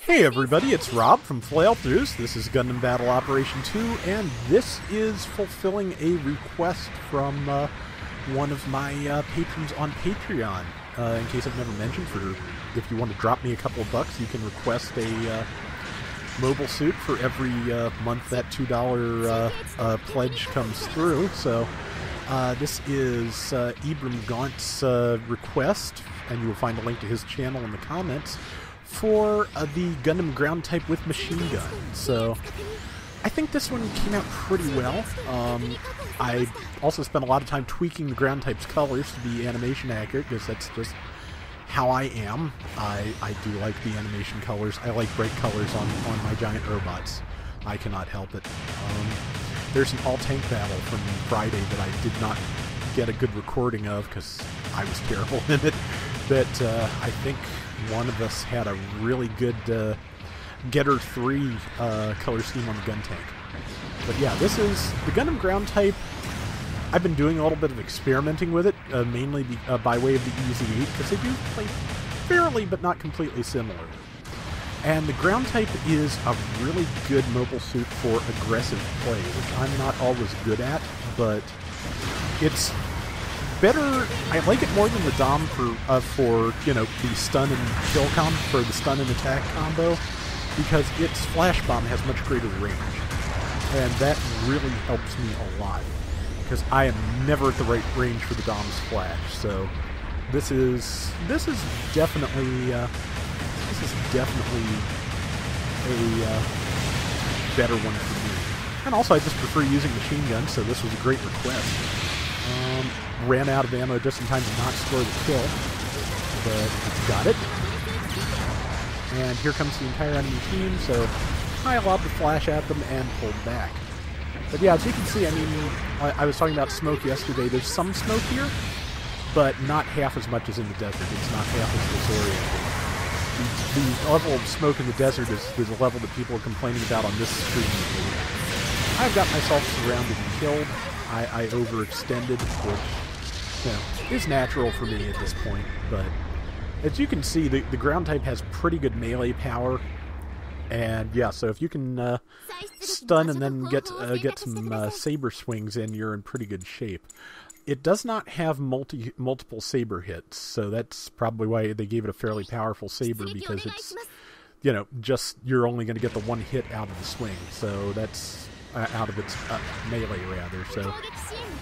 Hey everybody, it's Rob from Flailthroughs. This is Gundam Battle Operation 2, and this is fulfilling a request from one of my patrons on Patreon. In case I've never mentioned, if you want to drop me a couple of bucks, you can request a mobile suit for every month that $2 pledge comes through. So this is Ibram Gaunt's request, and you will find a link to his channel in the comments, for the Gundam ground type with machine gun. So I think this one came out pretty well. I also spent a lot of time tweaking the ground type's colors to be animation accurate, because that's just how I am. I do like the animation colors. I like bright colors on my giant robots. I cannot help it. There's an all-tank battle from Friday that I did not get a good recording of because I was terrible in it, that I think one of us had a really good Getter 3 color scheme on the gun tank. But yeah, this is the Gundam ground type. I've been doing a little bit of experimenting with it, mainly by way of the EZ8, because they do play fairly but not completely similar. And the ground type is a really good mobile suit for aggressive play, which I'm not always good at, but it's better. I like it more than the Dom for you know, the stun and kill for the stun and attack combo, because its flash bomb has much greater range, and that really helps me a lot, because I am never at the right range for the Dom's flash. So this is definitely a better one for me. And also, I just prefer using machine guns, so this was a great request. Ran out of ammo just in time to not score the kill, but got it. And here comes the entire enemy team, so I lobbed the flash at them and pulled back. But yeah, as you can see, I mean, I was talking about smoke yesterday. There's some smoke here, but not half as much as in the desert. It's not half as disorienting. The level of smoke in the desert is the level that people are complaining about on this stream. I've got myself surrounded and killed. I overextended, which, you know, is natural for me at this point. But as you can see, the ground type has pretty good melee power. And yeah, so if you can stun and then get some saber swings in, you're in pretty good shape. It does not have multiple saber hits, so that's probably why they gave it a fairly powerful saber, because it's, you know, just you're only going to get the one hit out of the swing, so that's out of its melee rather. So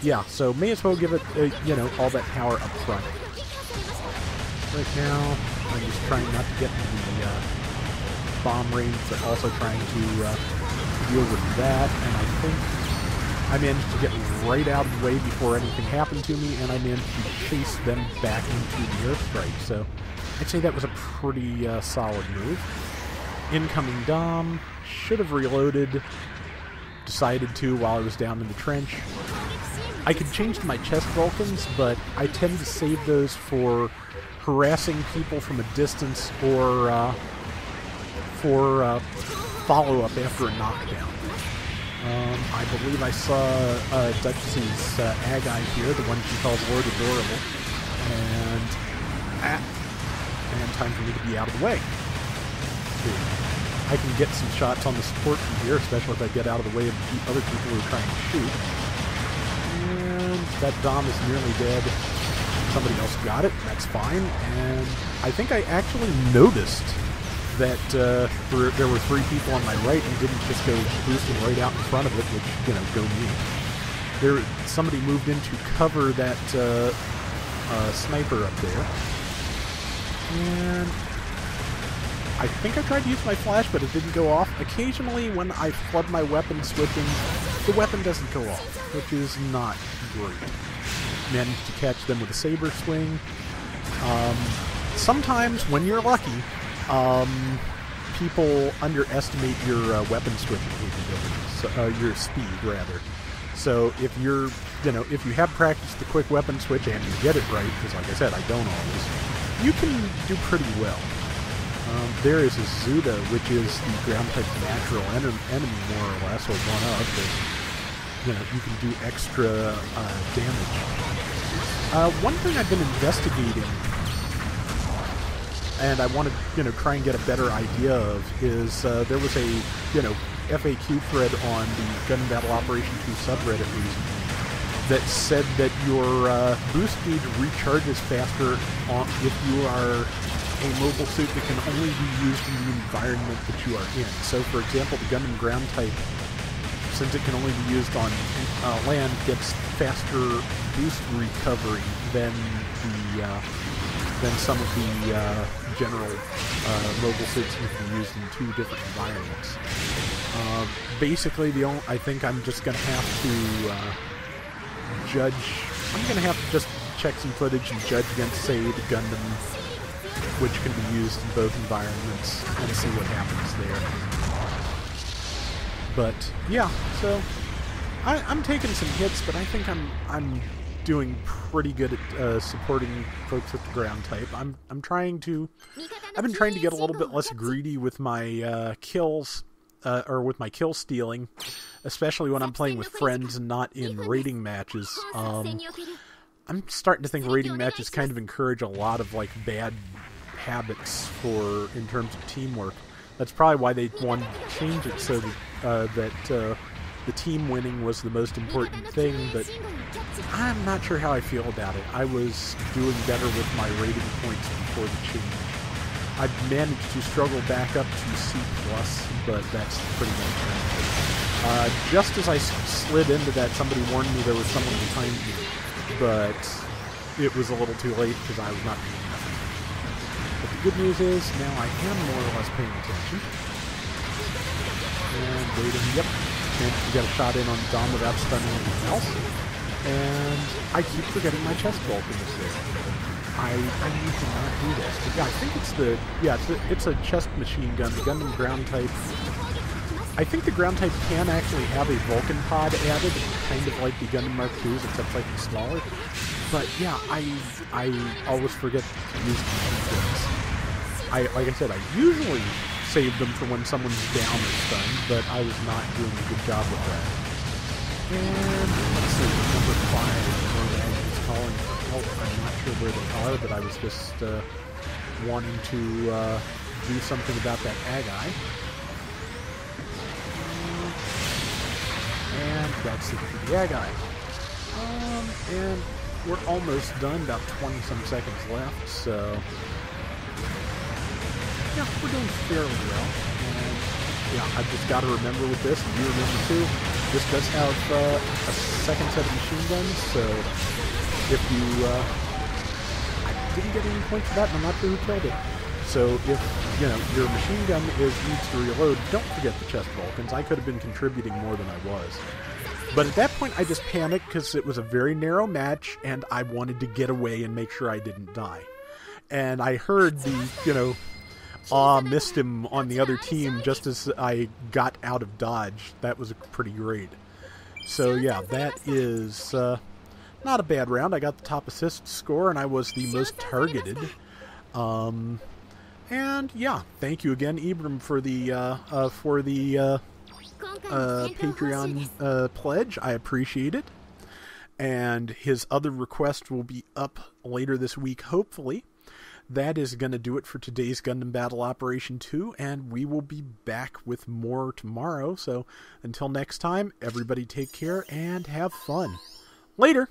yeah, so may as well give it you know, all that power up front. Right now, I'm just trying not to get into the bomb range, but also trying to deal with that, and I think I managed to get right out of the way before anything happened to me, and I managed to chase them back into the airstrike. So I'd say that was a pretty solid move. Incoming Dom. Should have reloaded. Decided to while I was down in the trench. I could change to my chest Vulcans, but I tend to save those for harassing people from a distance, or for follow-up after a knockdown. I believe I saw Duchess's Ag-Eye here, the one she calls Lord Adorable, and time for me to be out of the way. I can get some shots on the support from here, especially if I get out of the way of the other people who are trying to shoot. And that Dom is nearly dead. Somebody else got it, that's fine. And I think I actually noticed that there were three people on my right and didn't just go boosting right out in front of it, which, you know, go me. Somebody moved in to cover that sniper up there. And I think I tried to use my flash, but it didn't go off. Occasionally, when I flood my weapon switching, the weapon doesn't go off, which is not great. Managed to catch them with a saber swing. Sometimes, when you're lucky, people underestimate your weapon switching capabilities, your speed rather. So if you're, you know, if you have practiced the quick weapon switch and you get it right, because like I said, I don't always, you can do pretty well. There is a Zuda, which is the ground type natural enemy more or less, or one of, that, you know, you can do extra damage. One thing I've been investigating and I want to, try and get a better idea of is there was a, FAQ thread on the Gundam Battle Operation 2 subreddit recently that said that your boost speed recharges faster if you are a mobile suit that can only be used in the environment that you are in. So, for example, the Gundam ground type, since it can only be used on land, gets faster boost recovery than some of the general mobile suits that can be used in two different environments. Basically, I think I'm just going to have to judge. I'm going to have to just check some footage and judge against, say, the Gundam, which can be used in both environments, and see what happens there. But yeah, so I'm taking some hits, but I think I'm doing pretty good at supporting folks with the ground type. I've been trying to get a little bit less greedy with my kills. Or with my kill stealing, especially when I'm playing with friends and not in raiding matches. I'm starting to think raiding matches kind of encourage a lot of bad habits in terms of teamwork. That's probably why they wanted to change it so that the team winning was the most important thing. But I'm not sure how I feel about it. I was doing better with my rating points before the change. I've managed to struggle back up to C+, but that's pretty much it. Just as I slid into that, somebody warned me there was someone behind me, but it was a little too late because I was not doing nothing. But the good news is, now I am more or less paying attention. And waiting, yep. And we got a shot in on Dom without stunning anything else. And I keep forgetting my chest bolt in this there. I need to not do this. But yeah, I think it's a chest machine gun, the Gundam ground type. I think the ground type can actually have a Vulcan pod added, kind of like the Gundam Mark IIs, except slightly smaller. But yeah, I always forget to use machine guns. Like I said, I usually save them for when someone's down or stunned, but I was not doing a good job with that. And let's see, number 5, where the heck is calling for help. I'm not sure where they are, but I was just wanting to do something about that Ag-Eye. And that's it for the Ag-Eye. And we're almost done, about 20-some seconds left, so yeah, we're doing fairly well. And yeah, I've just got to remember with this, and you remember too, this does have a second set of machine guns, so if you, I didn't get any points for that, and I'm not sure who killed it. So if, your machine gun needs to reload, don't forget the chest Vulcans. I could have been contributing more than I was. But at that point, I just panicked because it was a very narrow match, and I wanted to get away and make sure I didn't die. And I heard the, missed him on the other team just as I got out of dodge. That was pretty great. So yeah, that is not a bad round. I got the top assist score, and I was the most targeted. And yeah, thank you again, Ibram, for the Patreon pledge. I appreciate it. And his other request will be up later this week, hopefully. That is going to do it for today's Gundam Battle Operation 2, and we will be back with more tomorrow. So until next time, everybody take care and have fun. Later!